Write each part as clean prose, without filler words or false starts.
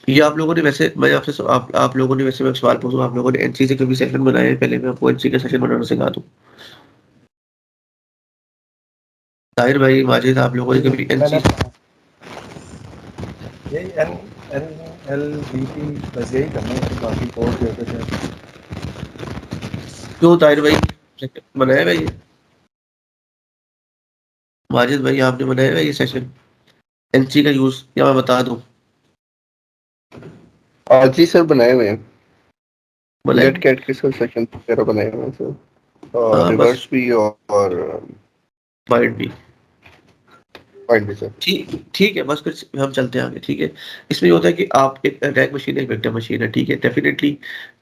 ये आप लोगों ने वैसे मैं आपसे आप लोगों ने वैसे मैं सवाल पूछूँ, आप लोगों ने एनसी से कभी सेशन बनाए हैं? पहले मैं आपको एनसी का सेशन बनाना सिखा दूँ। ताहिर भाई, माजिद, आप लोगों ने नहीं कभी मैंने एनसी यही N N L B T बस यही करना है, बाकी कोड जो होते थे। क्यों ताहिर भाई बनाया है ये? माजिद भाई, आपने बनाया है ये सेशन एनसी का यूज़, या मैं बता दूँ? जी सर, बनाए हुए हैं। गेट बनाए? कैट के सर सेशन वगैरह बनाए हुए हैं सर, और हाँ, बस रिवर्स भी और माइंड भी। पॉइंट भी सर। ठीक ठीक है, बस फिर हम चलते हैं आगे, ठीक है? इसमें ये होता है कि आप एक अटैक मशीन है, एक विक्टिम मशीन है, ठीक है? डेफिनिटली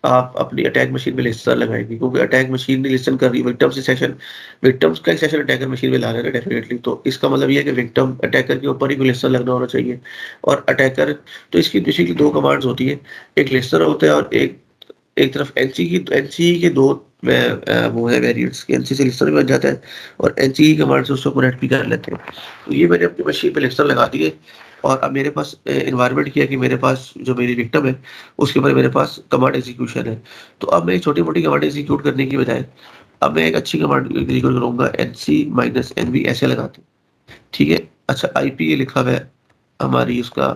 आप अपनी अटैक मशीन में लिस्टनर लगाएंगे, क्योंकि अटैक मशीन नहीं लिस्टन कर रही विक्टिम से सेशन, विक्टिम्स का एक सेशन अटैकर मशीन में ला रहे हैं ना डेफिनेटली। तो इसका मतलब ये है कि विक्टिम अटैकर के ऊपर ही कोई लिस्टनर लगना होना चाहिए, और अटैकर, तो इसकी बेसिकली दो कमांड्स होती है, एक लिस्टनर होता है और एक एक तरफ एनसी की। तो एनसी के दो वो है वेरिएंट्स, एनसी से लिस्टनर भी बन जाता है और एनसी की कमांड से उसको कनेक्ट भी कर लेते हैं। तो ये मैंने अपनी मशीन पे लिस्टनर लगा दिए, और अब मेरे पास एनवायरनमेंट किया कि मेरे पास जो मेरी विक्टिम है उसके ऊपर मेरे पास कमांड एग्जीक्यूशन है। तो अब मैं छोटी मोटी कमांड एग्जीक्यूट करने की बजाय अब मैं एक अच्छी कमांड एग्जीक्यूट करूंगा, एनसी माइनस एनवी ऐसे लगाते हैं, ठीक है? अच्छा, आईपी ये लिखा हुआ है हमारी उसका,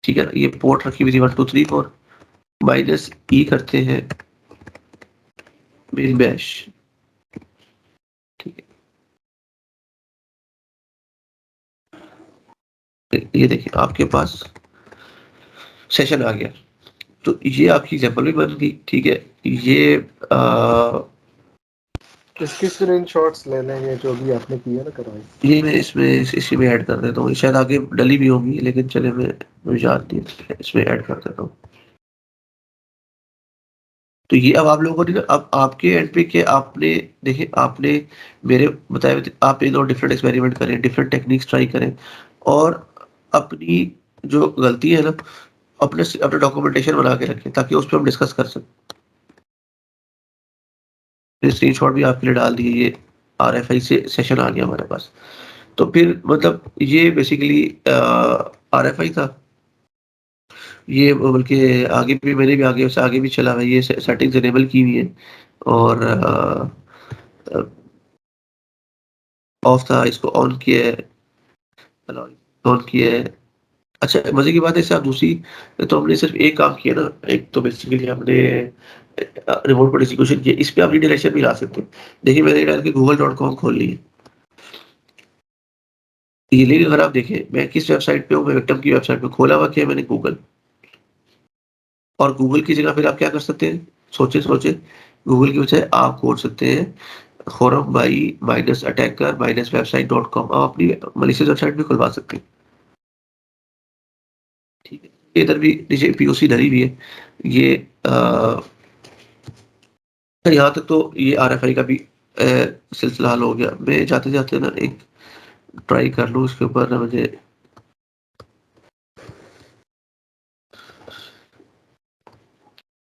ठीक है? ये पोर्ट रखी हुई थी 1234, माइनस ई करते हैं मेन बैश, ठीक है? ये देखिए आपके पास सेशन आ गया। तो ये आपकी एग्जाम्पल भी बन गई, ठीक है? ये इसकी स्क्रीनशॉट्स ले लें, ये जो भी आपने किया ना करवाई। ये मैं इसमें इसी में ऐड कर देता हूँ, शायद आगे डली भी होंगी, लेकिन चले मैं मुझे याद नहीं है, इसमें ऐड कर देता हूँ। तो ये अब आप लोगों ने ना, अब आपके एंड पे के आपने देखिए, आपने मेरे बताए हुए आप इन और डिफरेंट एक्सपेरिमेंट करें, डिफरेंट टेक्निक्स ट्राई करें, और अपनी जो गलती है ना, अपने अपने डॉक्यूमेंटेशन बना के रखें, ताकि उस पर हम डिस्कस कर सकें। स्क्रीन शॉट भी आपके लिए डाल दिए, ये RFI से सेशन आ गया हमारे पास। तो फिर मतलब ये बेसिकली RFI था, ये बल्कि आगे भी मैंने भी आगे भी चला है, ये सेटिंग्स इनेबल की हुई है, और ऑफ था, इसको ऑन किया है, ऑन किया है। अच्छा, मजे की बात है, इससे आप दूसरी, तो हमने सिर्फ एक काम किया ना, एक तो बेसिकली हमने रिमोट पर एग्जीक्यूशन किया, इस पे आप रिडायरेक्शन भी ला सकते हैं। देखिए मैंने डाल के google.com खोल ली है, ये लेकिन अगर आप देखें मैं किस वेबसाइट पे हूँ, मैं विक्टिम की वेबसाइट पे खोला हुआ क्या है मैंने, गूगल। और गूगल की जगह फिर आप क्या कर सकते हैं, सोचे सोचे, गूगल की बजाय आप खोल सकते हैं forum by minus attacker minus website .com, आप अपनी मलिशियस वेबसाइट भी खुलवा सकते हैं, ठीक है? इधर भी नीचे पीओसी धरी हुई है, ये यहाँ तक तो ये RFI का भी सिलसिला हल हो गया। मैं जाते जाते ना एक ट्राई कर लूँ उसके ऊपर ना, मुझे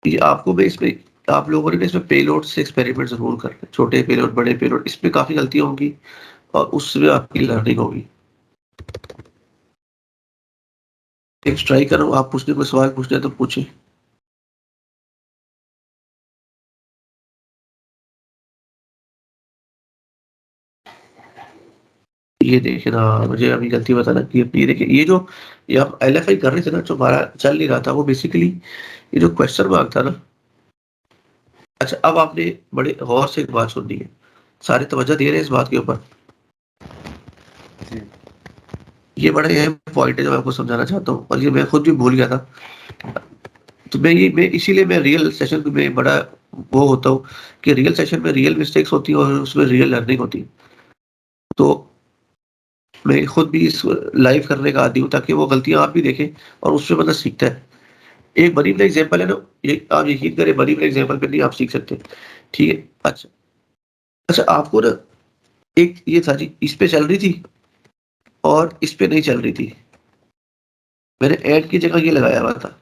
ये आपको मैं इसमें, आप लोगों ने इसमें पेलोड से एक्सपेरिमेंट जरूर करना, छोटे पेलोड बड़े पेलोड, इसमें काफी गलतियां होंगी और उसमें आपकी लर्निंग होगी। एक ट्राई करो, आप पूछने कोई सवाल पूछने तो पूछे। ये देखिए ना, मुझे अभी गलती बताना कि ये देखिए, ये जो ये आप LFI कर रहे थे ना, जो हमारा चल नहीं रहा था, वो बेसिकली ये जो क्वेश्चन मार्क था ना। अच्छा, अब आपने बड़े गौर से एक बात सुननी है, सारे तवज्जो दे रहे हैं इस बात के ऊपर। जी ये बड़े अहम पॉइंट है जो मैं आपको समझाना चाहता हूँ, और ये मैं खुद भी भूल गया था। तो मैं इसीलिए मैं रियल सेशन में बड़ा वो होता हूँ कि रियल सेशन में रियल मिस्टेक्स होती है और उसमें रियल लर्निंग होती है। तो मैं खुद भी इस लाइव करने का आदी हूँ, ताकि वो गलतियां आप भी देखें और उससे बंदा सीखता है। एक बनी बनाई एग्जाम्पल है ना, ये आप यकीन करें, बनी बनाई एग्जाम्पल पे नहीं आप सीख सकते, ठीक है? अच्छा, अच्छा आपको ना एक ये था जी, इस पे चल रही थी और इस पे नहीं चल रही थी, मैंने ऐड की जगह ये लगाया हुआ था,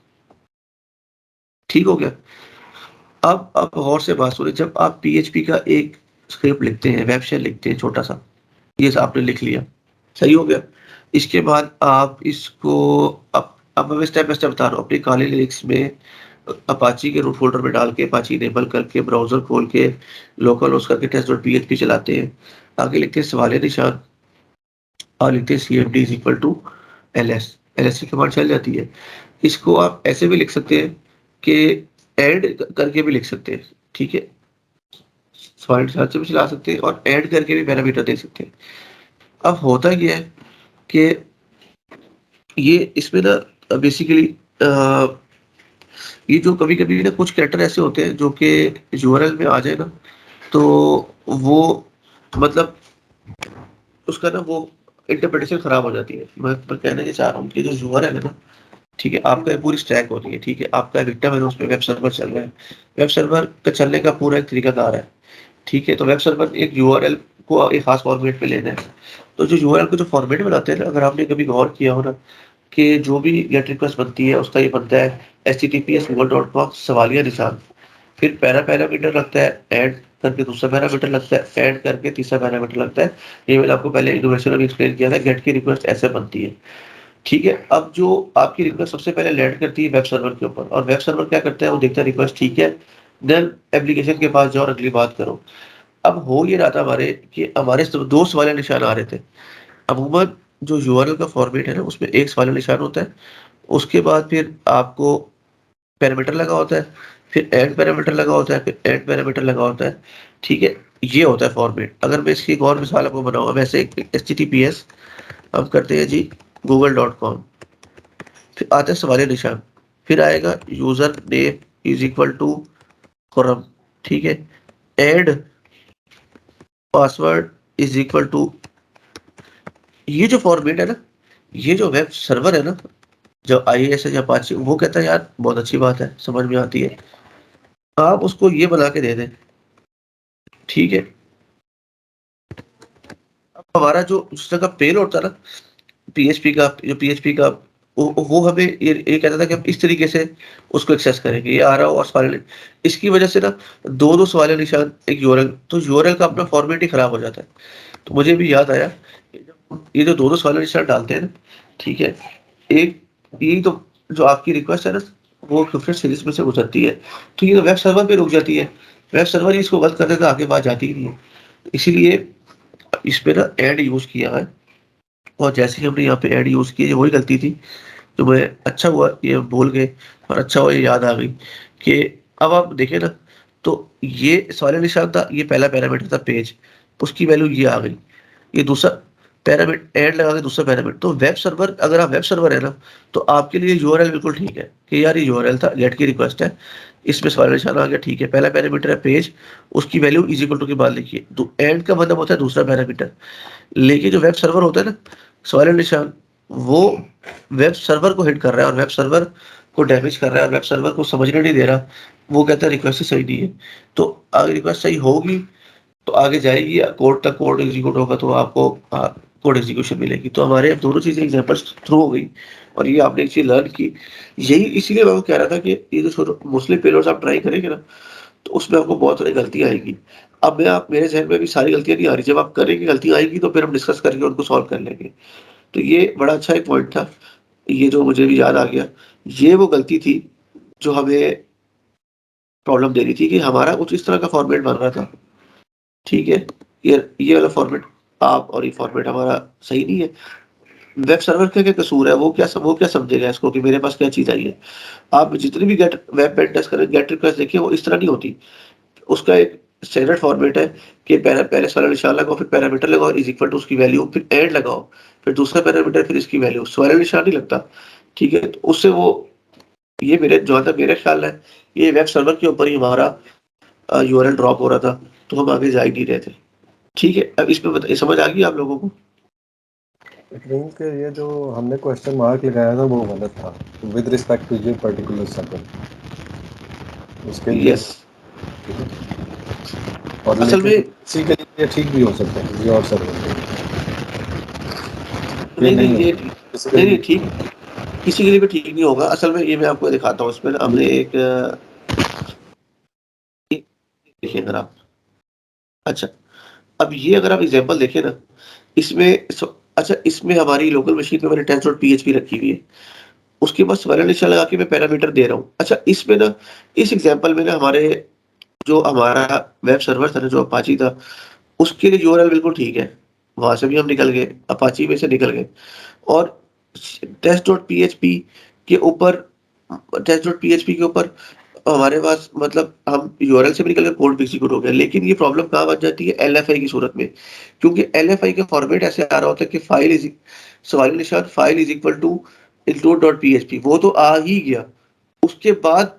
ठीक हो गया? अब गौर से बात सुनिए, जब आप PHP का एक स्क्रिप्ट लिखते हैं, वेब शेल लिखते हैं छोटा सा, ये आपने लिख लिया, सही हो गया। इसके बाद आप इसको अब मैं स्टेप बाय स्टेप बता रहा हूँ। अपनी काली लिनक्स में अपाची के रूट फ़ोल्डर में डाल के अपाची इनेबल करके ब्राउज़र खोल के लोकल होस्ट करके test.php चलाते हैं। आगे लिखते हैं सवालिया निशान और लिखते हैं cmd is equal to ls। ls की कमांड चल जाती है। इसको आप ऐसे भी लिख सकते हैं कि ऐड करके भी लिख सकते हैं, ठीक है? सवालिया निशान से भी चला सकते हैं और ऐड करके भी पैरामीटर दे सकते हैं। अब होता क्या है कि ये इसमें ना बेसिकली ये जो कभी-कभी ना कुछ कैरेक्टर ऐसे होते हैं जो कि यूआरएल में आ जाए ना, तो वो मतलब उसका ना वो इंटरप्रिटेशन खराब हो जाती है। मैं कहना ये चाह रहा हूँ कि जो यूआरएल है ना, ठीक है, आपका ये पूरी स्टैक होती है, ठीक है? आपका विक्टिम है ना, उसपे वेब सर्वर चल रहा है। वेब सर्वर का चलने का पूरा एक तरीकाकार है, ठीक है? तो वेब सर्वर एक यूआरएल को एक खास फॉर्मेट में लेना है। तो जो यूआरएल को जो फॉर्मेट बनाते हैं ना, अगर आपने कभी गौर किया हो ना कि जो भी गेट रिक्वेस्ट बनती है उसका ये बनता है https://google.com सवालिया निशान, फिर पैरामीटर लगता है ऐड करके, दूसरा पैरामीटर लगता है ऐड करके, तीसरा पैरामीटर लगता है। ये मैंने आपको पहले इनोवेशन में एक्सप्लेन किया था, गेट की रिक्वेस्ट ऐसे बनती है, ठीक है? अब जो आपकी रिक्वेस्ट सबसे पहले लैंड करती है वेब सर्वर के ऊपर, और वेब सर्वर क्या करता है, वो देखता है रिक्वेस्ट ठीक है, देन एप्लीकेशन के पास जाओ और अगली बात करो। अब हो ये रहा था हमारे कि हमारे दो सवालिया निशान आ रहे थे। अमूमन जो यूआरएल का फॉर्मेट है ना, उसमें एक सवालिया निशान होता है, उसके बाद फिर आपको पैरामीटर लगा होता है, फिर ऐड पैरामीटर लगा होता है, फिर ऐड पैरामीटर लगा होता है, ठीक है? ये होता है फॉर्मेट। अगर मैं इसकी एक और मिसाल आपको बनाऊँ, वैसे एचटीटीपीएस हम करते हैं जी google.com, फिर आता है सवालिया निशान, फिर आएगा user name is equal to Khurram, ठीक है? And password is equal to, ये जो फॉर्मेट है ना, ये जो वेब सर्वर है ना, जो आईएएस है या अपाचे, वो कहता है यार बहुत अच्छी बात है, समझ में आती है। आप उसको ये बना के दे दें, ठीक है? अब हमारा जो उस तरह का पेलोड था ना, पीएचपी का वो हमें ये कहता था कि हम इस तरीके से उसको एक्सेस करेंगे। ये आ रहा हो और सवाल, इसकी वजह से ना 2-2 सवालिया निशान एक यूआरएल, तो यूआरएल का अपना फॉर्मेट ही खराब हो जाता है। तो मुझे भी याद आया, ये जो 2-2 सवालिया निशान डालते हैं ना, ठीक है? एक यही तो जो आपकी रिक्वेस्ट है ना, वो डिफरेंट सीरीज में से गुजरती है, तो ये तो वेब सर्वर पे रुक जाती है। वेब सर्वर ही इसको बंद कर देता है, आगे बात जाती ही नहीं है। इसीलिए इस पे ना ऐड यूज़ किया है, और जैसे ही हमने यहाँ पे ऐड यूज़ की, ये वही गलती थी, तो मैं अच्छा हुआ ये भूल गए, और अच्छा हुआ ये याद आ गई कि अब आप देखें ना, तो ये सवालिया निशान था, ये पहला पैरामीटर था पेज, उसकी वैल्यू ये आ गई। ये दूसरा पैरामीटर ऐड लगा के दूसरा पैरामीटर, तो वेब सर्वर, अगर आप वेब सर्वर है ना, तो आपके लिए यूआरएल बिल्कुल ठीक है कि यार ये यूआरएल था, गेट की रिक्वेस्ट है, इसमें सवालिया निशान आ गया, ठीक है? पहला पैरामीटर है पेज, उसकी वैल्यू इज इक्वल टू के बाद लिखिए। तो ऐड का मतलब होता है दूसरा पैरामीटर। लेकिन जो वेब सर्वर होता है ना, सवालिया निशान, वो वेब सर्वर को हिट कर रहा है और वेब सर्वर को डैमेज कर रहा है और वेब सर्वर को समझने नहीं दे रहा। वो कहता है रिक्वेस्ट सही नहीं है। तो अगर रिक्वेस्ट सही होगी तो आगे जाएगी, कोड तक कोड एग्जीक्यूट होगा, तो आपको कोड एग्जीक्यूशन मिलेगी। तो हमारे अब दोनों चीज़ें एग्जांपल्स थ्रू हो गई, और ये आपने एक चीज़ लर्न की। यही इसीलिए मैं वो कह रहा था कि ये जो छोटे मोस्टली पेलोड्स आप ट्राई करेंगे ना, तो उसमें आपको बहुत सारी गलतियाँ आएँगी। अब मैं आप मेरे ज़हन में भी सारी गलतियाँ नहीं आ रही, जब आप करेंगे गलतियाँ आएँगी तो फिर हम डिस्कस करके उनको सॉल्व कर लेंगे। तो ये बड़ा अच्छा एक पॉइंट था, ये जो मुझे भी याद आ गया। ये वो गलती थी जो हमें प्रॉब्लम दे रही थी कि हमारा कुछ इस तरह का फॉर्मेट बन रहा था, ठीक है? ये वाला फॉर्मेट आप, और ये फॉर्मेट हमारा सही नहीं है। वेब सर्वर का क्या कसूर है? वो क्या समझेगा इसको कि मेरे पास क्या चीज़ आई है? आप जितनी भी गेट वेब पेन टेस्ट करें, गेट रिक्वेस्ट देखिए, वो इस तरह नहीं होती। उसका एक स्टैंडर्ड फॉर्मेट है कि पहले सवालिया निशान लगाओ, फिर पैरामीटर लगाओ इज इक्वल टू उसकी वैल्यू, फिर ऐड लगाओ, फिर दूसरा पैरामीटर, फिर इसकी वैल्यू। सवालिया निशान नहीं लगता, ठीक है? तो उससे वो, ये मेरे जहाँ तक मेरा ख्याल है, ये वेब सर्वर के ऊपर ही हमारा यूआरएल ड्रॉप हो रहा था, तो हम आगे जा ही नहीं रहे थे, ठीक है? अब इसमें समझ आ गई आप लोगों को? इट मीन्स कि ये जो हमने क्वेश्चन मार्क लगाया था वो गलत था विद रिस्पेक्ट टू ये पर्टिकुलर सर्वर, उसके लिए यस, ठीक है। और असल लेकिन में किसी के लिए ठीक भी हो सकता है, किसी और सर्वर के लिए ये नहीं, नहीं नहीं, ये होगा, किसी के नहीं, लिए नहीं ठीक, किसी के लिए भी ठीक नहीं होगा। असल में ये मैं आपको दिखाता हूँ, इसमें ना हमने एक देखिए अगर आप, अच्छा, अब ये अगर आप एग्जांपल देखें ना, इसमें अच्छा, इसमें हमारी लोकल मशीन पे मैंने test.php रखी हुई है, उसके बाद स्मरण निशान लगा के मैं पैरामीटर दे रहा हूँ। अच्छा, इसमें ना इस एग्जांपल में ना हमारे जो हमारा वेब सर्वर था ना, जो अपाची था, उसके लिए यूआरएल बिल्कुल ठीक है, वहाँ से भी हम निकल गए, अपाची में से निकल गए और test.php के ऊपर test.php के ऊपर हमारे पास मतलब हम यूआरएल से भी निकल गए, कोड भी एग्जीक्यूट हो गया। लेकिन ये प्रॉब्लम कहाँ बन जाती है? एलएफआई की सूरत में, क्योंकि एलएफआई का फॉर्मेट ऐसे आ रहा होता है कि फाइल इज सवाल निशान file is equal to include.php, वो तो आ ही गया, उसके बाद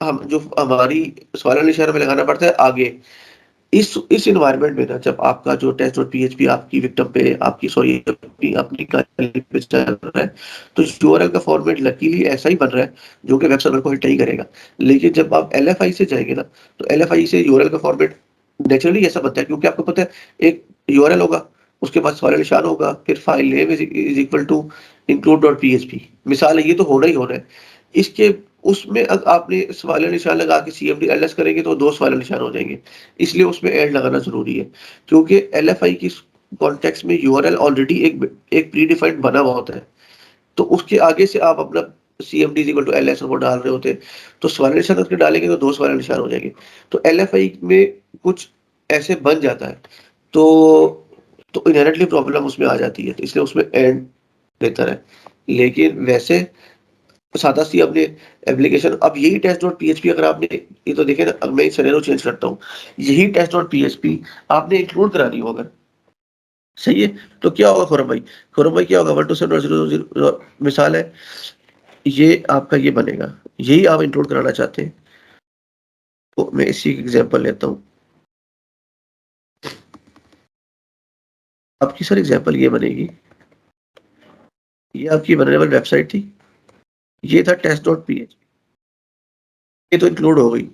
हम जो हमारी सवाल निशान में लगाना पड़ता है आगे। इस एनवायरनमेंट में ना जब आपका जो test.php आपकी विक्टिम पे आपकी सॉरी अपनी अपनी कार्य पे चल रहा है, तो यूआरएल का फॉर्मेट लकीली ऐसा ही बन रहा है जो कि वेब सर्वर को हिट ही करेगा। लेकिन जब आप एलएफआई से जाएंगे ना, तो एलएफआई से यूआरएल का फॉर्मेट नेचुरली ऐसा बनता है, क्योंकि आपको पता है एक यूआरएल होगा, उसके बाद सवाल निशान होगा, फिर file name is equal to include.php, मिसाल है, ये तो होना ही होना है। इसके उसमें अगर आपने सवाल निशान लगा के सीएमडी एलएस करेंगे तो 2 सवाल निशान हो जाएंगे, इसलिए उसमें ऐड लगाना जरूरी है, क्योंकि एलएफआई की कॉन्टेक्स्ट में यूआरएल ऑलरेडी एक प्री डिफाइंड बना हुआ होता है, तो उसके आगे से आप अपना CMD is equal to LS वो डाल रहे होते हैं, तो सवाल निशान अगर डालेंगे तो 2 सवाल निशान हो जाएंगे। तो एलएफआई में कुछ ऐसे बन जाता है, तो इनहेरेंटली प्रॉब्लम उसमें आ जाती है, तो इसलिए उसमें एंड बेहतर है। लेकिन वैसे सादा सी अपने एप्लीकेशन, अब यही test.php अगर आपने, ये तो देखें ना, अब मैं सिनेरियो चेंज करता हूँ, यही test.php आपने इंक्लूड करानी हो अगर, सही है, तो क्या होगा खुरम भाई क्या होगा 127.0.0 मिसाल है, ये आपका ये बनेगा, यही आप इंक्लूड कराना चाहते हैं, तो मैं इसी एग्जांपल लेता हूँ। आपकी सर एग्जांपल ये बनेगी, ये आपकी बनने वाली वेबसाइट थी, ये था test.php, ये तो इंक्लूड हो गई,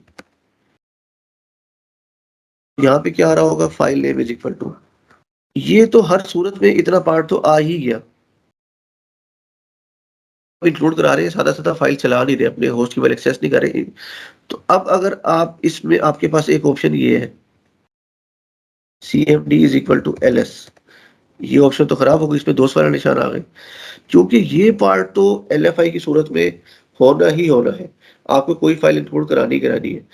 यहाँ पे क्या आ रहा होगा, file name is equal to, ये तो हर सूरत में इतना पार्ट तो आ ही गया, इंक्लूड करा रहे हैं, सादा फाइल चला नहीं रहे, अपने होस्ट की फाइल एक्सेस नहीं कर रहे। तो अब अगर आप इसमें आपके पास एक ऑप्शन ये है cmd is equal to ls, ये ऑप्शन तो खराब हो गई, इसमें 2 वाला निशान आ गए, क्योंकि ये पार्ट तो LFI की सूरत में होना ही होना है, आपको कोई फाइल इंक्लूड करानी करानी है,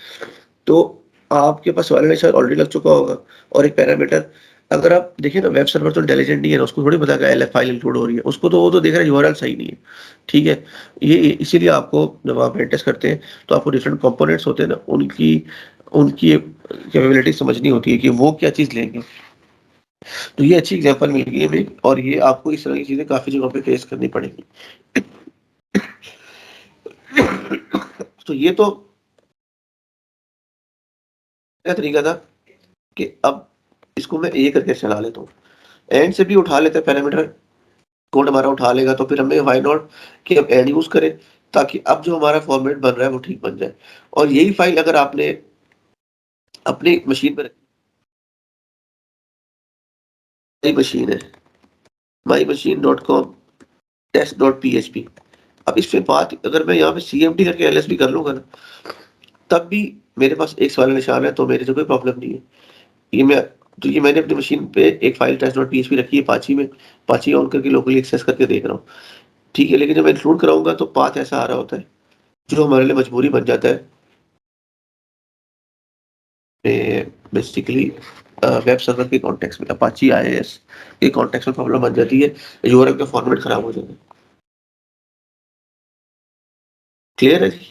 तो आपके पास वाला निशान ऑलरेडी लग चुका होगा। और एक पैरामीटर, अगर आप देखिए ना, वेब सर्वर तो इंटेलिजेंट नहीं है ना, उसको थोड़ी पता है LF फाइल इंक्लूड हो रही है, उसको तो वो तो देख रहा है यूआरएल सही नहीं है, ठीक है। ये इसीलिए आपको जब आप टेस्ट करते हैं तो आपको डिफरेंट कंपोनेंट्स होते हैं ना, उनकी उनकी कैपेबिलिटी समझनी होती है कि वो क्या चीज़ लेंगे। तो ये अच्छी एग्जांपल मिल गई हमें, और ये आपको इस तरह की चीज़ें काफ़ी जगहों पे फेस करनी पड़ेगी। तो ये तो क्या तरीका था कि अब इसको मैं ये करके चला लेता हूँ, एंड से भी उठा लेते हैं पैरामीटर, कोड हमारा उठा लेगा, तो फिर हमें व्हाई नॉट कि हम एंड यूज करें, ताकि अब जो हमारा फॉर्मेट बन रहा है वो ठीक बन जाए। और यही फाइल अगर आपने अपनी मशीन पर, मशीन है myMachine.com test.php, अब इस पे बात अगर मैं यहाँ पे cmd करके ls भी कर लूंगा ना, तब भी मेरे पास एक सवाल निशान है, तो मेरे से कोई प्रॉब्लम नहीं है। ये मैं तो ये मैंने अपनी मशीन पे एक फाइल test.php रखी है अपाची में, अपाची ऑन करके लोकली एक्सेस करके देख रहा हूँ, ठीक है। लेकिन जब मैं इंक्लूड कराऊंगा तो पाथ ऐसा आ रहा होता है जो हमारे लिए मजबूरी बन जाता है, बेसिकली वेब सर्वर के कॉन्टेक्स्ट में, अपाची IIS के कॉन्टेक्स्ट में प्रॉब्लम बन जाती है, यूआरएल का फॉर्मेट खराब हो जाता है। क्लियर है जी?